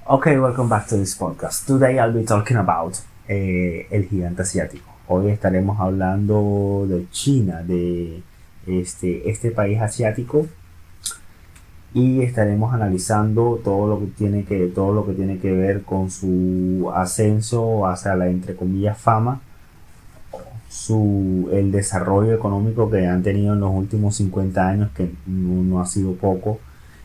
Okay, welcome back to this podcast. Today I'll be talking about el gigante asiático. Hoy estaremos hablando de China, de este país asiático, y estaremos analizando todo lo que tiene que ver con su ascenso hacia la, entre comillas, fama, el desarrollo económico que han tenido en los últimos 50 años, que no ha sido poco,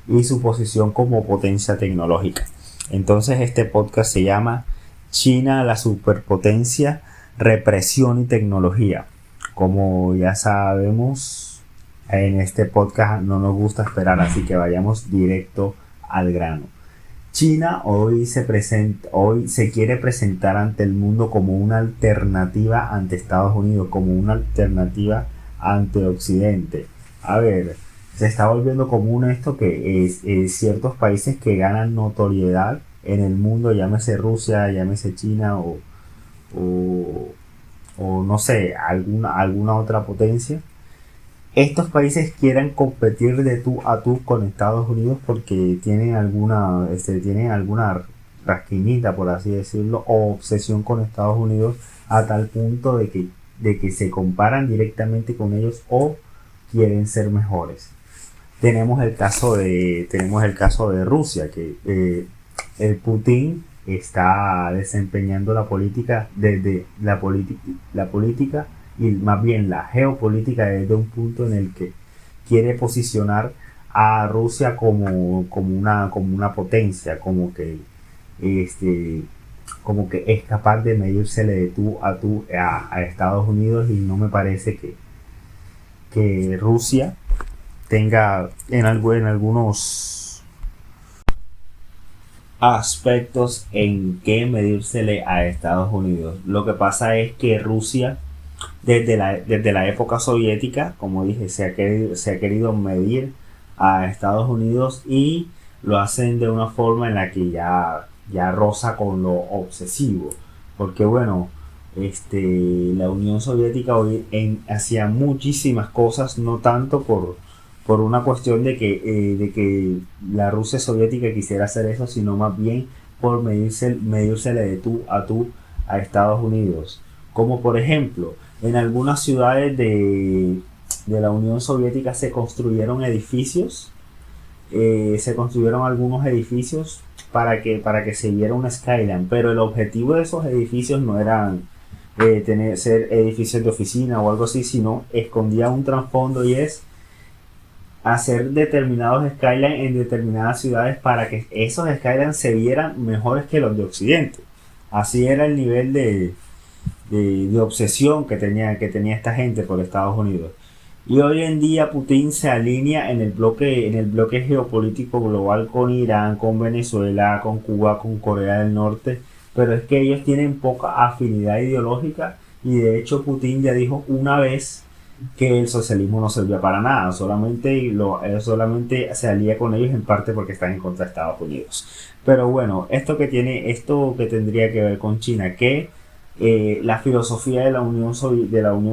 y su posición como potencia tecnológica. Entonces este podcast se llama China, la superpotencia, represión y tecnología. Como ya sabemos, en este podcast no nos gusta esperar, así que vayamos directo al grano. China hoy se quiere presentar ante el mundo como una alternativa ante Estados Unidos, como una alternativa ante Occidente. A ver, se está volviendo común esto, que es ciertos países que ganan notoriedad en el mundo, llámese Rusia, llámese China o no sé, alguna otra potencia. Estos países quieren competir de tú a tú con Estados Unidos porque tienen alguna rasquiñita, por así decirlo, o obsesión con Estados Unidos, a tal punto de que se comparan directamente con ellos o quieren ser mejores. Tenemos el caso de Rusia, que el Putin está desempeñando la política y más bien la geopolítica, desde un punto en el que quiere posicionar a Rusia como una potencia, como que es capaz de medírsele de tú a tú a Estados Unidos, y no me parece que Rusia tenga en algunos aspectos en que medírsele a Estados Unidos. Lo que pasa es que Rusia, desde la época soviética, como dije, se ha querido medir a Estados Unidos, y lo hacen de una forma en la que ya roza con lo obsesivo. Porque bueno, la Unión Soviética hacía muchísimas cosas, no tanto por una cuestión de que la Rusia soviética quisiera hacer eso, sino más bien por medírsele de tú a Estados Unidos. Como por ejemplo, en algunas ciudades de la Unión Soviética se construyeron algunos edificios para que se viera una skyline, pero el objetivo de esos edificios no eran ser edificios de oficina o algo así, sino escondía un trasfondo, y es hacer determinados skylines en determinadas ciudades para que esos skylines se vieran mejores que los de Occidente. Así era el nivel de obsesión que tenía esta gente por Estados Unidos. Y hoy en día Putin se alinea en el bloque geopolítico global con Irán, con Venezuela, con Cuba, con Corea del Norte, pero es que ellos tienen poca afinidad ideológica, y de hecho Putin ya dijo una vez que el socialismo no servía para nada, solamente se alía con ellos en parte porque están en contra de Estados Unidos. Pero bueno, esto que tendría que ver con China, que la filosofía de la Unión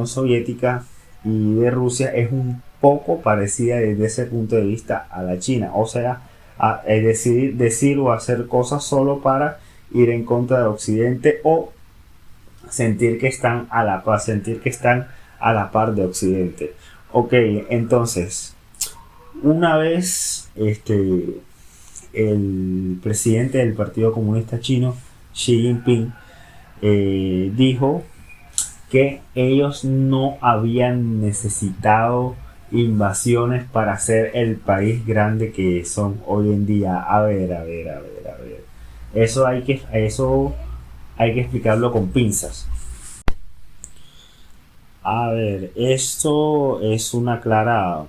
Soviética y de Rusia es un poco parecida desde ese punto de vista a la China, o sea, decir o hacer cosas solo para ir en contra de Occidente, o sentir que están a la par de Occidente. Ok, entonces, una vez el presidente del Partido Comunista Chino, Xi Jinping, dijo que ellos no habían necesitado invasiones para ser el país grande que son hoy en día. A ver. Eso hay que explicarlo con pinzas. A ver, esto es una clara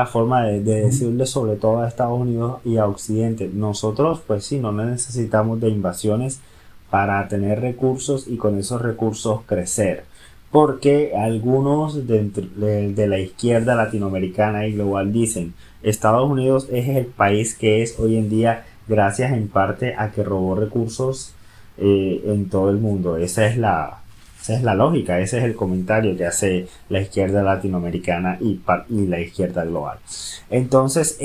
forma de decirle, sobre todo a Estados Unidos y a Occidente: nosotros pues sí, no necesitamos de invasiones para tener recursos y con esos recursos crecer. Porque algunos de la izquierda latinoamericana y global dicen: Estados Unidos es el país que es hoy en día gracias en parte a que robó recursos en todo el mundo. Esa es la Esa es la lógica, ese es el comentario que hace la izquierda latinoamericana y la izquierda global. Entonces,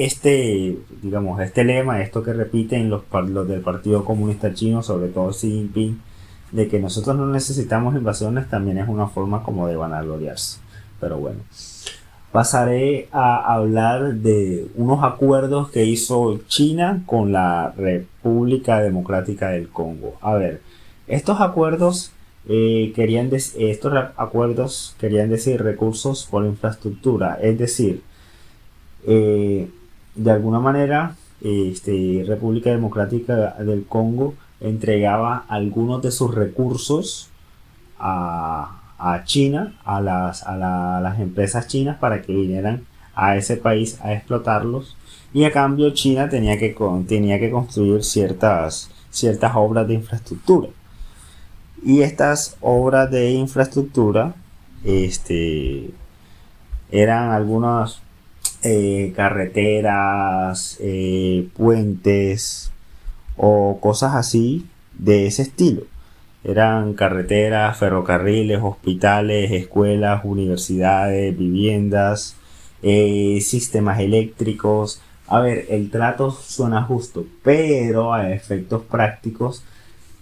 digamos, este lema, esto que repiten los del Partido Comunista Chino, sobre todo Xi Jinping, de que nosotros no necesitamos invasiones, también es una forma como de vanagloriarse. Pero bueno, pasaré a hablar de unos acuerdos que hizo China con la República Democrática del Congo. A ver, estos acuerdos querían decir recursos por infraestructura, es decir, de alguna manera, República Democrática del Congo entregaba algunos de sus recursos a China, a las empresas chinas para que vinieran a ese país a explotarlos, y a cambio China tenía que construir ciertas obras de infraestructura. Y estas obras de infraestructura eran algunas carreteras, puentes o cosas así de ese estilo. Eran carreteras, ferrocarriles, hospitales, escuelas, universidades, viviendas, sistemas eléctricos. A ver, el trato suena justo, pero a efectos prácticos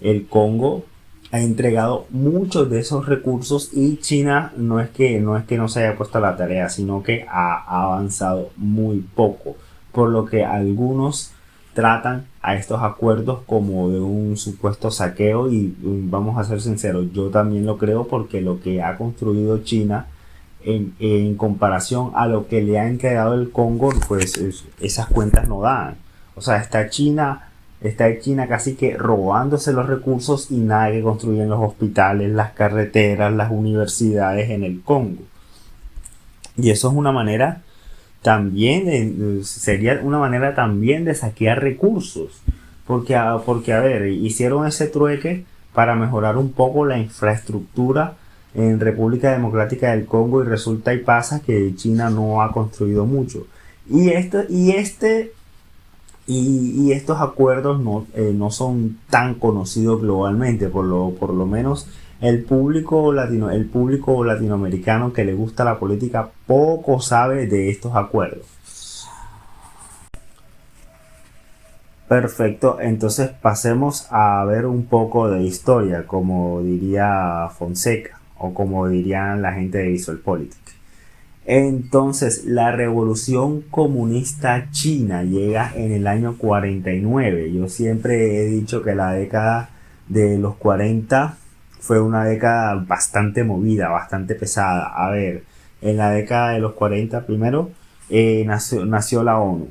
el Congo ha entregado muchos de esos recursos, y China no es que no se haya puesto a la tarea, sino que ha avanzado muy poco, por lo que algunos tratan a estos acuerdos como de un supuesto saqueo, y vamos a ser sinceros, yo también lo creo, porque lo que ha construido China en comparación a lo que le ha entregado el Congo, pues esas cuentas no dan. O sea, está China casi que robándose los recursos, y nada que construyen los hospitales, las carreteras, las universidades en el Congo. Y eso es una manera también, sería una manera también de saquear recursos. Porque a ver, hicieron ese trueque para mejorar un poco la infraestructura en República Democrática del Congo, y resulta y pasa que China no ha construido mucho. Y estos acuerdos no son tan conocidos globalmente, por lo menos el público latinoamericano que le gusta la política poco sabe de estos acuerdos. Perfecto, entonces pasemos a ver un poco de historia, como diría Fonseca, o como dirían la gente de VisualPolitik. Entonces, la revolución comunista china llega en el año 49. Yo siempre he dicho que la década de los 40 fue una década bastante movida, bastante pesada. A ver, en la década de los 40 primero nació la ONU.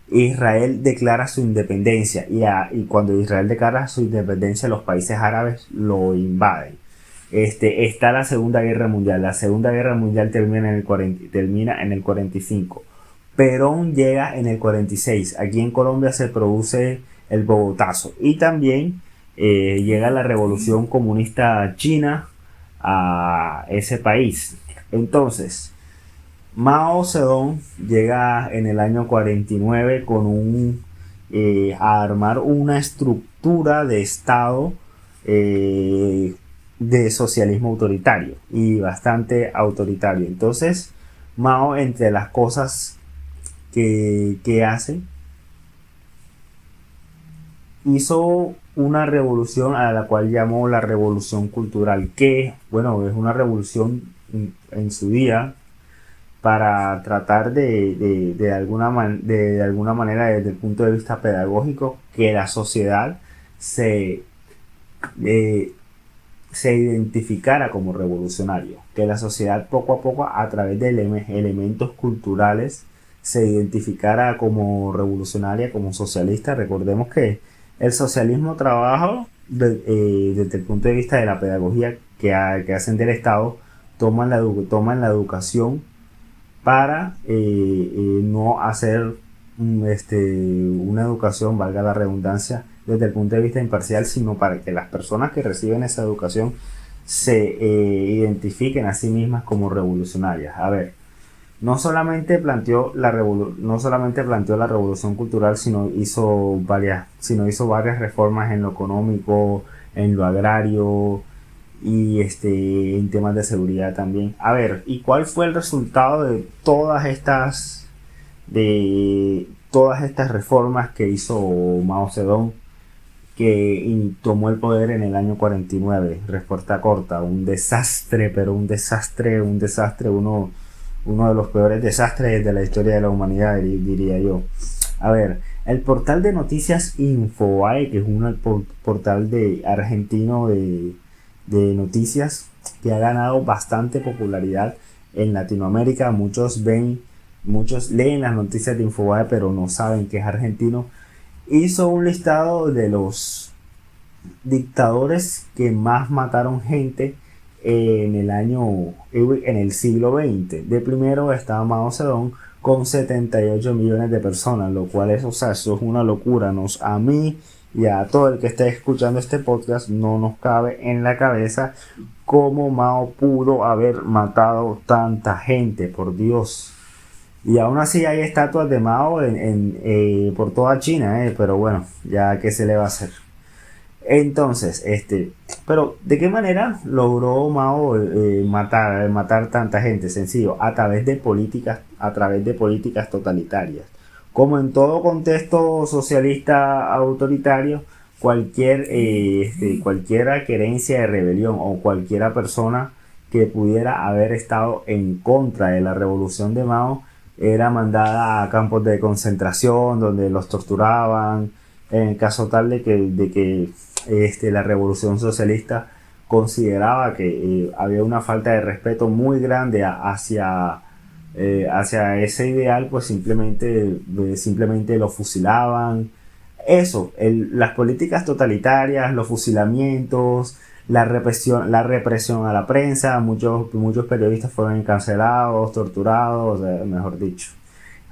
Israel declara su independencia, y cuando Israel declara su independencia, los países árabes lo invaden. Está la Segunda Guerra Mundial. La Segunda Guerra Mundial termina en el 45. Perón llega en el 46. Aquí en Colombia se produce el Bogotazo. Y también llega la Revolución Comunista China a ese país. Entonces, Mao Zedong llega en el año 49 a armar una estructura de Estado de socialismo autoritario, y bastante autoritario. Entonces, Mao, entre las cosas que hace, hizo una revolución a la cual llamó la revolución cultural, que, bueno, es una revolución en su día para tratar de alguna manera, desde el punto de vista pedagógico, que la sociedad se identificara como revolucionario, que la sociedad poco a poco, a través de elementos culturales, se identificara como revolucionaria, como socialista. Recordemos que el socialismo trabaja desde el punto de vista de la pedagogía que hacen del Estado, toman la educación para no hacer una educación, valga la redundancia, desde el punto de vista imparcial, sino para que las personas que reciben esa educación se identifiquen a sí mismas como revolucionarias. A ver, no solamente planteó la revolución cultural, sino hizo varias reformas en lo económico, en lo agrario, y en temas de seguridad también. A ver, ¿y cuál fue el resultado de todas estas reformas que hizo Mao Zedong, que tomó el poder en el año 49? Respuesta corta: un desastre, pero un desastre, uno de los peores desastres de la historia de la humanidad, diría yo. A ver, el portal de noticias Infobae, que es un portal de argentino de noticias que ha ganado bastante popularidad en Latinoamérica. Muchos leen las noticias de Infobae, pero no saben que es argentino. Hizo un listado de los dictadores que más mataron gente en el siglo XX. De primero estaba Mao Zedong con 78 millones de personas, lo cual es, o sea, eso es una locura. A mí y a todo el que esté escuchando este podcast no nos cabe en la cabeza cómo Mao pudo haber matado tanta gente, por Dios. Y aún así hay estatuas de Mao por toda China, pero bueno, ya qué se le va a hacer. Entonces, pero ¿de qué manera logró Mao matar tanta gente? Sencillo, a través de políticas totalitarias. Como en todo contexto socialista autoritario, cualquiera querencia de rebelión o cualquiera persona que pudiera haber estado en contra de la revolución de Mao era mandada a campos de concentración donde los torturaban, en caso tal de que la revolución socialista consideraba que había una falta de respeto muy grande hacia ese ideal, pues simplemente lo fusilaban. Las políticas totalitarias, los fusilamientos, la represión a la prensa, muchos periodistas fueron encarcelados, torturados, mejor dicho.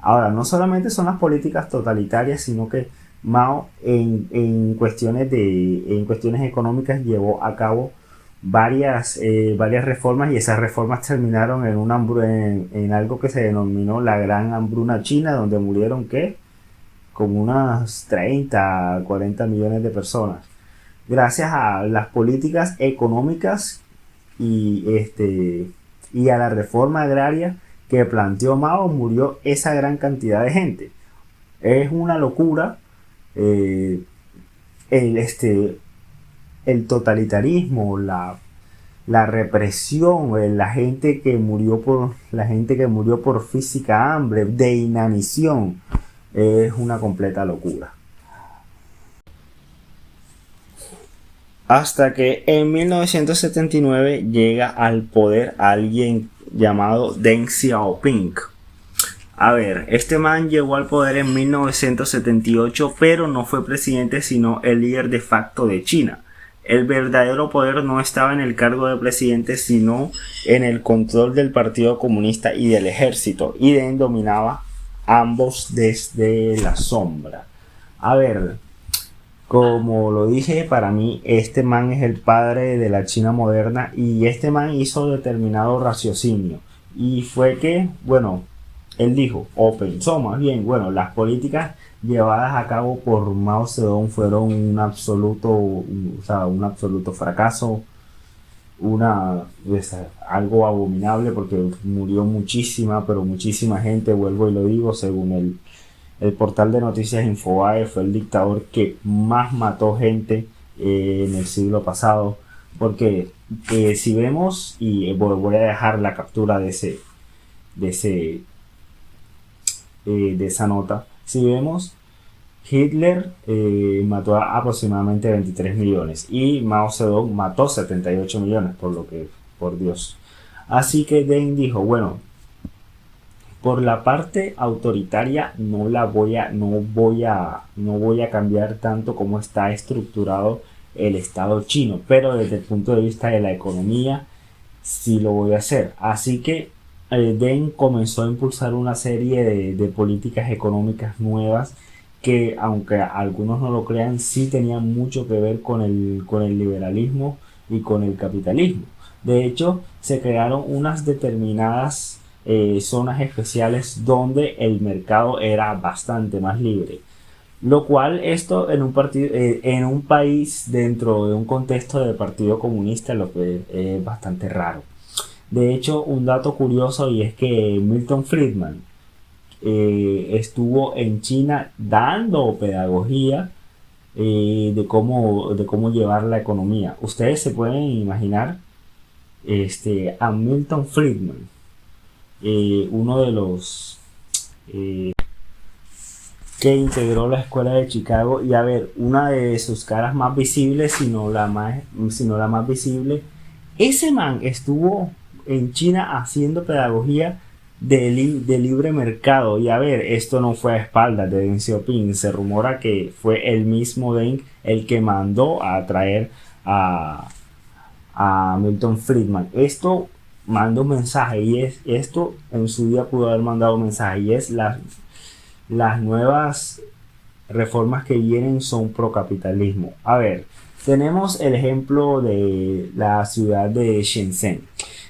Ahora, no solamente son las políticas totalitarias, sino que Mao en cuestiones económicas llevó a cabo varias reformas, y esas reformas terminaron en algo que se denominó la Gran Hambruna China, donde murieron como unas 30 40 millones de personas. Gracias a las políticas económicas y a la reforma agraria que planteó Mao, murió esa gran cantidad de gente. Es una locura. El totalitarismo, la represión, la gente que murió por física hambre, de inanición, es una completa locura. Hasta que en 1979 llega al poder alguien llamado Deng Xiaoping. A ver, este man llegó al poder en 1978, pero no fue presidente, sino el líder de facto de China. El verdadero poder no estaba en el cargo de presidente, sino en el control del Partido Comunista y del ejército, y Deng dominaba ambos desde la sombra. A ver, como lo dije, para mí este man es el padre de la China moderna, y este man hizo determinado raciocinio, y fue que, bueno, él dijo, o pensó más bien, bueno, las políticas llevadas a cabo por Mao Zedong fueron un absoluto fracaso, algo abominable, porque murió muchísima gente. Vuelvo y lo digo, según el portal de noticias Infobae, fue el dictador que más mató gente en el siglo pasado, porque si vemos, y voy a dejar la captura de esa nota, si vemos, Hitler mató a aproximadamente 23 millones y Mao Zedong mató 78 millones, por Dios. Así que Deng dijo, bueno, por la parte autoritaria no voy a cambiar tanto como está estructurado el Estado chino, pero desde el punto de vista de la economía sí lo voy a hacer. Así que Deng comenzó a impulsar una serie de políticas económicas nuevas que, aunque algunos no lo crean, sí tenían mucho que ver con el liberalismo y con el capitalismo. De hecho, se crearon unas determinadas zonas especiales donde el mercado era bastante más libre. Lo cual esto en un partido, en un país dentro de un contexto de partido comunista lo que es bastante raro. De hecho, un dato curioso y es que Milton Friedman estuvo en China dando pedagogía de cómo llevar la economía. Ustedes se pueden imaginar a Milton Friedman, uno de los que integró la escuela de Chicago, y a ver, una de sus caras más visibles, sino la más visible, ese man estuvo en China haciendo pedagogía de libre mercado. Y a ver, esto no fue a espaldas de Deng Xiaoping. Se rumora que fue el mismo Deng el que mandó a traer a, a Milton Friedman. Esto manda un mensaje, y es esto en su día pudo haber mandado un mensaje, y es las nuevas reformas que vienen son pro capitalismo. A ver, tenemos el ejemplo de la ciudad de Shenzhen.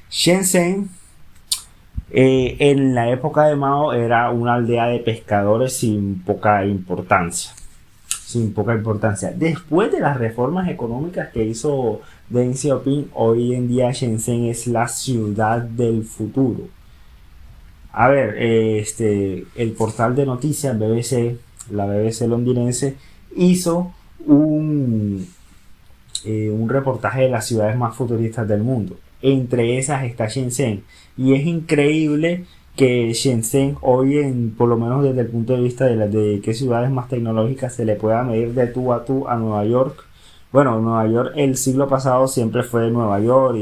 Shenzhen en la época de Mao era una aldea de pescadores sin poca importancia. Sin poca importancia. Después de las reformas económicas que hizo Deng Xiaoping, hoy en día Shenzhen es la ciudad del futuro. A ver, el portal de noticias BBC, la BBC londinense, hizo un reportaje de las ciudades más futuristas del mundo. Entre esas está Shenzhen. Y es increíble que Shenzhen hoy, por lo menos desde el punto de vista de qué ciudades más tecnológicas se le pueda medir de tú a Nueva York. Bueno, Nueva York el siglo pasado siempre fue Nueva York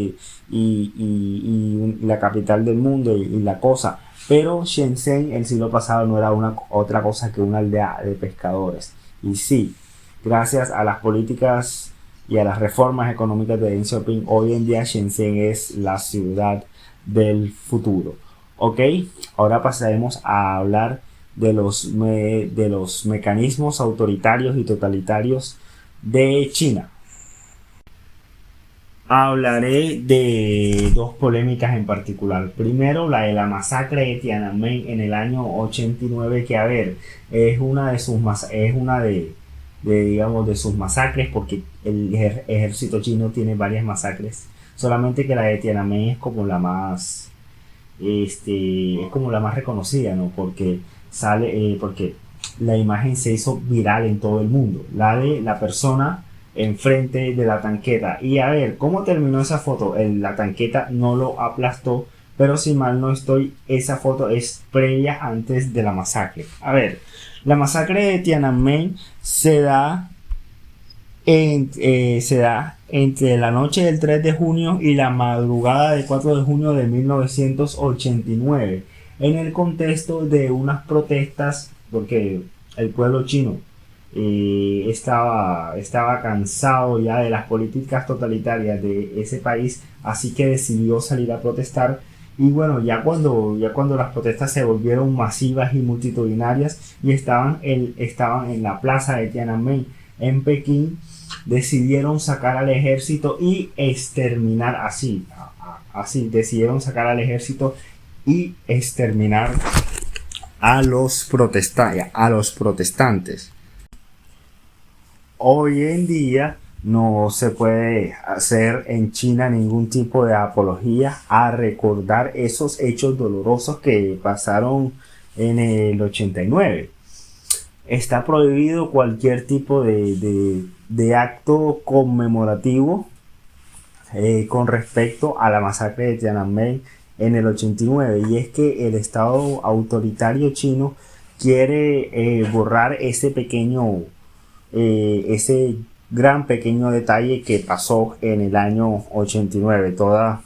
y la capital del mundo y la cosa. Pero Shenzhen el siglo pasado no era otra cosa que una aldea de pescadores. Y sí, gracias a las políticas y a las reformas económicas de Deng Xiaoping, hoy en día Shenzhen es la ciudad del futuro. Ok, ahora pasaremos a hablar de los mecanismos autoritarios y totalitarios de China. Hablaré de dos polémicas en particular. Primero, la de la masacre de Tiananmen en el año 89, que a ver, es una de sus digamos, de sus masacres, porque el ejército chino tiene varias masacres. Solamente que la de Tiananmen es como la más es como la más reconocida, ¿no? Porque la imagen se hizo viral en todo el mundo, la de la persona enfrente de la tanqueta. Y a ver, ¿cómo terminó esa foto? La tanqueta no lo aplastó, pero si mal no estoy, esa foto es previa antes de la masacre. A ver, la masacre de Tiananmen se da entre la noche del 3 de junio y la madrugada del 4 de junio de 1989, en el contexto de unas protestas, porque el pueblo chino estaba cansado ya de las políticas totalitarias de ese país, así que decidió salir a protestar. Y bueno, ya cuando las protestas se volvieron masivas y multitudinarias y estaban en la plaza de Tiananmen en Pekín, decidieron sacar al ejército y exterminar decidieron sacar al ejército y exterminar a los protestantes. Hoy en día no se puede hacer en China ningún tipo de apología a recordar esos hechos dolorosos que pasaron en el 89. Está prohibido cualquier tipo de acto conmemorativo con respecto a la masacre de Tiananmen en el 89. Y es que el Estado autoritario chino quiere borrar ese gran pequeño detalle que pasó en el año 89. Toda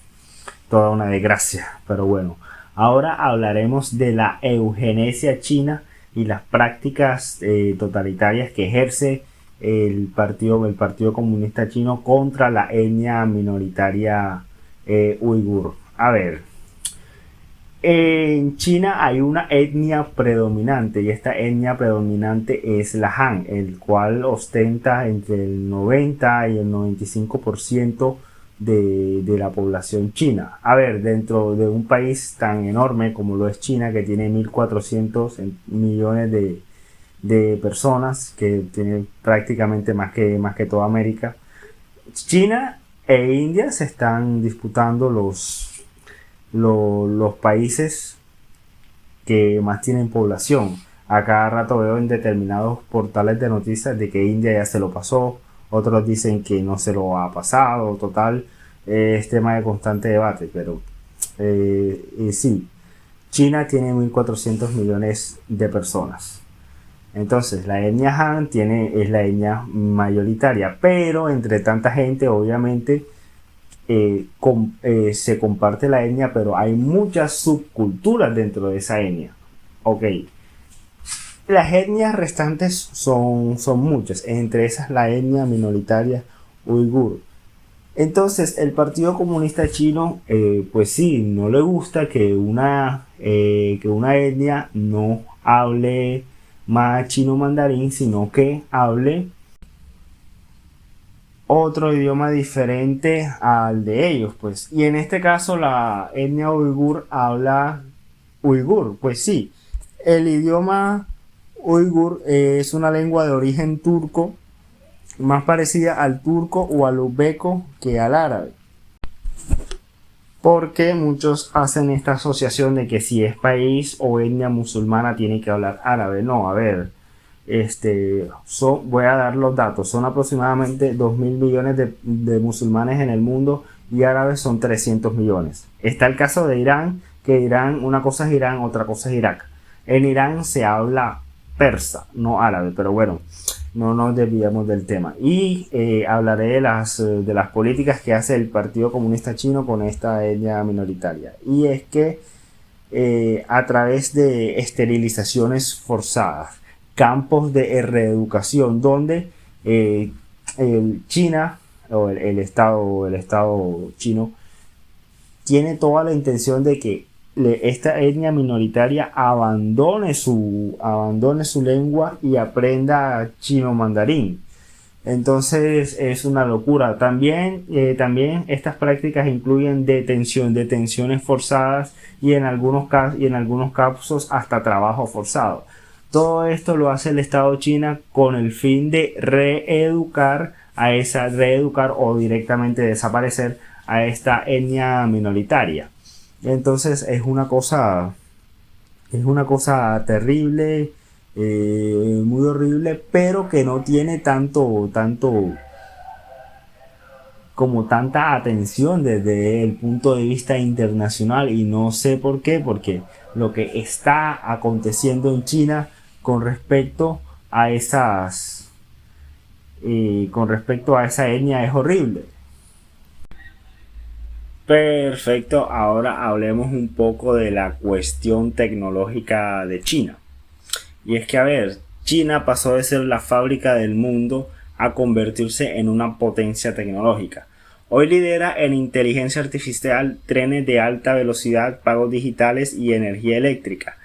una desgracia. Pero bueno, ahora hablaremos de la eugenesia china y las prácticas totalitarias que ejerce el Partido Comunista Chino contra la etnia minoritaria uigur. A ver, en China hay una etnia predominante, y esta etnia predominante es la Han, el cual ostenta entre el 90 y el 95% de la población china. A ver, dentro de un país tan enorme como lo es China, que tiene 1.400 millones de personas, que tiene prácticamente más que toda América. China e India se están disputando los países que más tienen población. A cada rato veo en determinados portales de noticias de que India ya se lo pasó, otros dicen que no se lo ha pasado, total, es tema de constante debate, pero sí, China tiene 1.400 millones de personas. Entonces, la etnia Han es la etnia mayoritaria, pero entre tanta gente, obviamente, se comparte la etnia, pero hay muchas subculturas dentro de esa etnia. Ok, las etnias restantes son muchas, entre esas la etnia minoritaria uigur. Entonces, el Partido Comunista Chino, pues sí, no le gusta que una etnia no hable más chino mandarín, sino que hable otro idioma diferente al de ellos, pues. Y en este caso la etnia uigur habla uigur, pues sí. El idioma uigur es una lengua de origen turco, más parecida al turco o al uzbeco que al árabe. Porque muchos hacen esta asociación de que si es país o etnia musulmana tiene que hablar árabe. No, a ver, voy a dar los datos. Son aproximadamente 2.000 millones de musulmanes en el mundo y árabes son 300 millones. Está el caso de Irán, que Irán, una cosa es Irán, otra cosa es Irak. En Irán se habla persa, no árabe, pero bueno, no nos desviamos del tema. Y hablaré de las políticas que hace el Partido Comunista Chino con esta etnia minoritaria. Y es que a través de esterilizaciones forzadas, campos de reeducación, donde China o el Estado chino tiene toda la intención de que esta etnia minoritaria abandone su lengua y aprenda chino mandarín. Entonces es una locura. También estas prácticas incluyen detenciones forzadas y en algunos casos hasta trabajo forzado. Todo esto lo hace el Estado China con el fin de reeducar o directamente desaparecer a esta etnia minoritaria. Entonces es una cosa terrible, muy horrible, pero que no tiene tanta atención desde el punto de vista internacional, y no sé por qué, porque lo que está aconteciendo en China con respecto a esa etnia es horrible. Perfecto, ahora hablemos un poco de la cuestión tecnológica de China. Y es que, a ver, China pasó de ser la fábrica del mundo a convertirse en una potencia tecnológica. Hoy lidera en inteligencia artificial, trenes de alta velocidad, pagos digitales y energía eléctrica,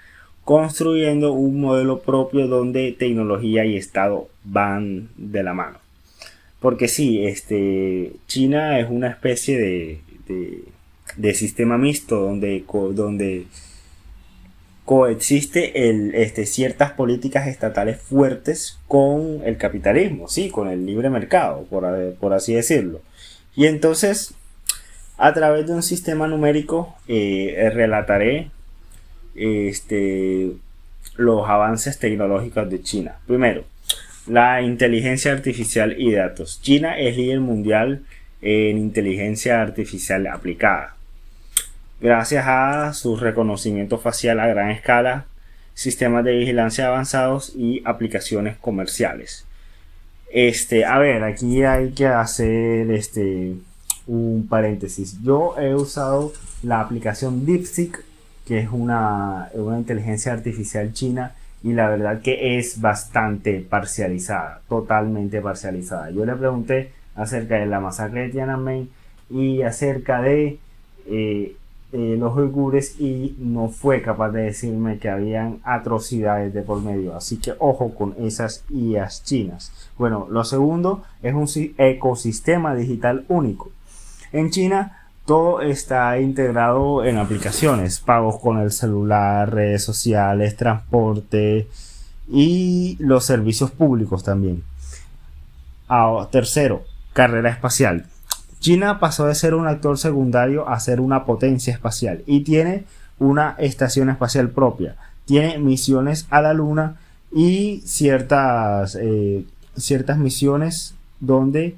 construyendo un modelo propio donde tecnología y Estado van de la mano. Porque sí, China es una especie de sistema mixto donde coexiste ciertas políticas estatales fuertes con el capitalismo, sí, con el libre mercado, por así decirlo. Y entonces, a través de un sistema numérico, relataré los avances tecnológicos de China. Primero, la inteligencia artificial y datos. China es líder mundial en inteligencia artificial aplicada, gracias a su reconocimiento facial a gran escala, sistemas de vigilancia avanzados y aplicaciones comerciales. A ver, aquí hay que hacer un paréntesis. Yo he usado la aplicación DeepSeek, que es una inteligencia artificial china, y la verdad que es bastante parcializada, totalmente parcializada. Yo le pregunté acerca de la masacre de Tiananmen y acerca de los uigures, y no fue capaz de decirme que habían atrocidades de por medio. Así que ojo con esas IAs chinas. Bueno, lo segundo es un ecosistema digital único. En China todo está integrado en aplicaciones, pagos con el celular, redes sociales, transporte, y los servicios públicos también. Tercero, carrera espacial. China pasó de ser un actor secundario a ser una potencia espacial y tiene una estación espacial propia. Tiene misiones a la Luna y ciertas misiones donde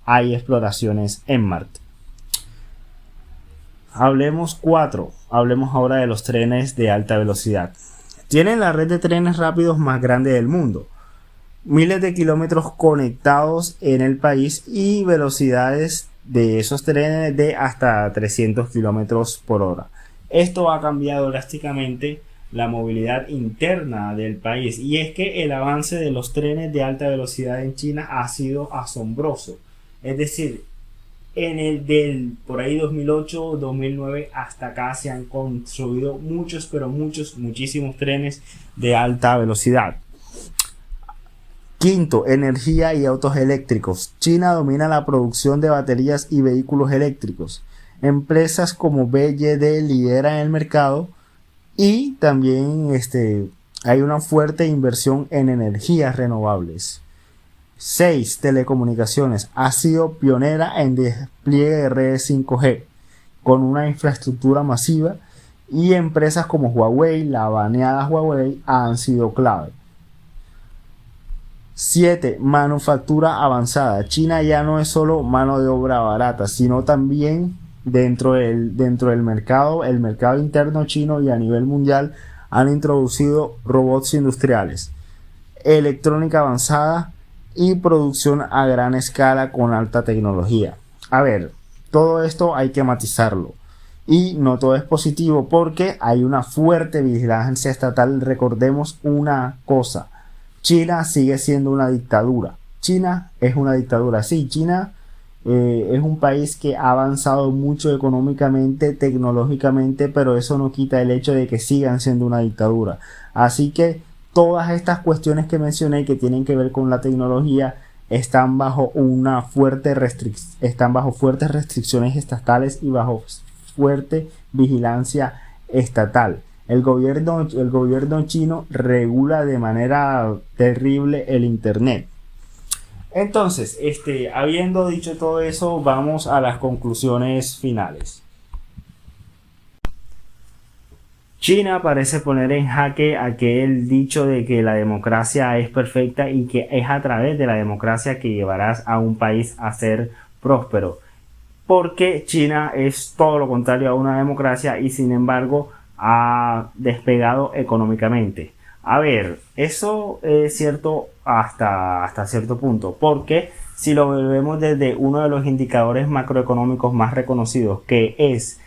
hay exploraciones en Marte. Hablemos ahora de los trenes de alta velocidad. Tienen la red de trenes rápidos más grande del mundo. Miles de kilómetros conectados en el país y velocidades de esos trenes de hasta 300 kilómetros por hora. Esto ha cambiado drásticamente la movilidad interna del país, y es que el avance de los trenes de alta velocidad en China ha sido asombroso. Es decir, por ahí 2008, 2009 hasta acá se han construido muchísimos trenes de alta velocidad. Quinto, energía y autos eléctricos. China domina la producción de baterías y vehículos eléctricos. Empresas como BYD lideran el mercado y también hay una fuerte inversión en energías renovables. 6. Telecomunicaciones. Ha sido pionera en despliegue de redes 5G con una infraestructura masiva, y empresas como Huawei, la baneada Huawei, han sido clave. 7. Manufactura avanzada. China ya no es solo mano de obra barata, sino también dentro del mercado, el mercado interno chino y a nivel mundial han introducido robots industriales, electrónica avanzada y producción a gran escala con alta tecnología. A ver, todo esto hay que matizarlo. Y no todo es positivo porque hay una fuerte vigilancia estatal. Recordemos una cosa: China sigue siendo una dictadura. China es una dictadura. Sí, China es un país que ha avanzado mucho económicamente, tecnológicamente, pero eso no quita el hecho de que sigan siendo una dictadura. Así que todas estas cuestiones que mencioné que tienen que ver con la tecnología están bajo fuertes restricciones estatales y bajo fuerte vigilancia estatal. El gobierno chino regula de manera terrible el internet. Entonces, habiendo dicho todo eso, vamos a las conclusiones finales. China parece poner en jaque aquel dicho de que la democracia es perfecta y que es a través de la democracia que llevarás a un país a ser próspero. Porque China es todo lo contrario a una democracia y sin embargo ha despegado económicamente. A ver, eso es cierto hasta cierto punto, porque si lo vemos desde uno de los indicadores macroeconómicos más reconocidos, que es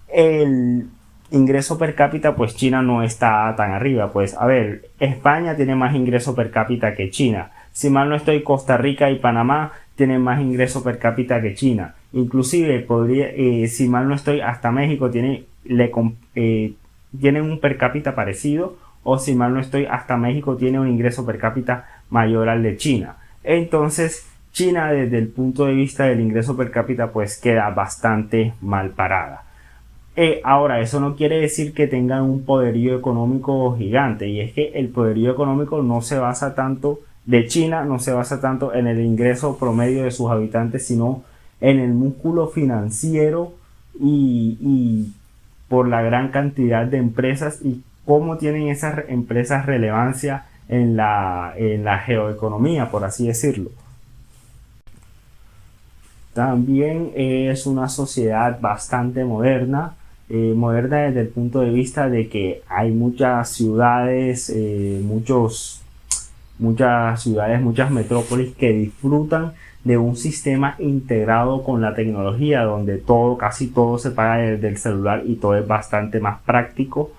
el ingreso per cápita, pues China no está tan arriba. Pues a ver, España tiene más ingreso per cápita que China. Si mal no estoy, Costa Rica y Panamá tienen más ingreso per cápita que China. Inclusive si mal no estoy, hasta México tienen un per cápita parecido, o si mal no estoy, hasta México tiene un ingreso per cápita mayor al de China. Entonces China, desde el punto de vista del ingreso per cápita, pues queda bastante mal parada. Ahora, eso no quiere decir que tengan un poderío económico gigante, y es que el poderío económico no se basa tanto en el ingreso promedio de sus habitantes, sino en el músculo financiero y por la gran cantidad de empresas y cómo tienen esas empresas relevancia en la geoeconomía, por así decirlo. También es una sociedad bastante moderna desde el punto de vista de que hay muchas ciudades, muchas metrópolis que disfrutan de un sistema integrado con la tecnología, donde casi todo se paga desde el celular y todo es bastante más práctico.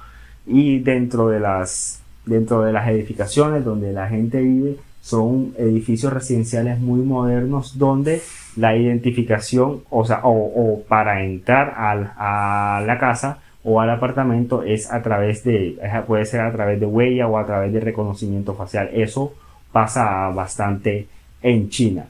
Y dentro de las edificaciones donde la gente vive son edificios residenciales muy modernos, donde la identificación, o para entrar a la casa o al apartamento puede ser a través de huella o a través de reconocimiento facial. Eso pasa bastante en China.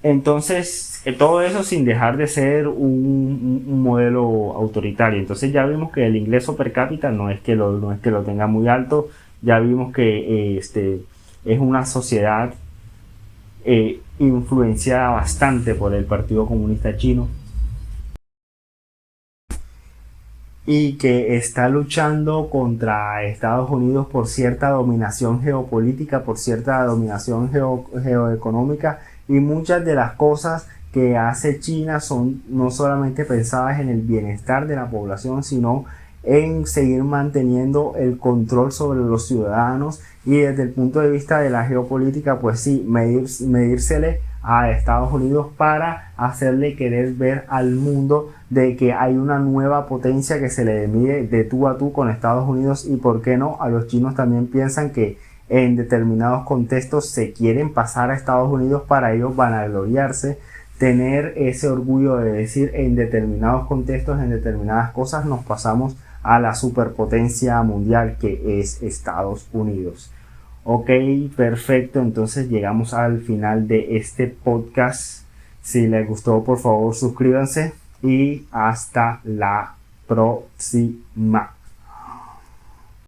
Entonces, todo eso sin dejar de ser un modelo autoritario. Entonces ya vimos que el ingreso per cápita no es que lo tenga muy alto, Ya vimos que es una sociedad influenciada bastante por el Partido Comunista Chino y que está luchando contra Estados Unidos por cierta dominación geopolítica, por cierta dominación geoeconómica, y muchas de las cosas que hace China son no solamente pensadas en el bienestar de la población, sino en seguir manteniendo el control sobre los ciudadanos. Y desde el punto de vista de la geopolítica, pues sí, medírsele a Estados Unidos para hacerle querer ver al mundo de que hay una nueva potencia que se le mide de tú a tú con Estados Unidos. Y por qué no, a los chinos también piensan que en determinados contextos se quieren pasar a Estados Unidos para ellos vanagloriarse, tener ese orgullo de decir en determinados contextos, en determinadas cosas nos pasamos a la superpotencia mundial que es Estados Unidos. Ok, perfecto, entonces llegamos al final de este podcast. Si les gustó, por favor suscríbanse y hasta la próxima.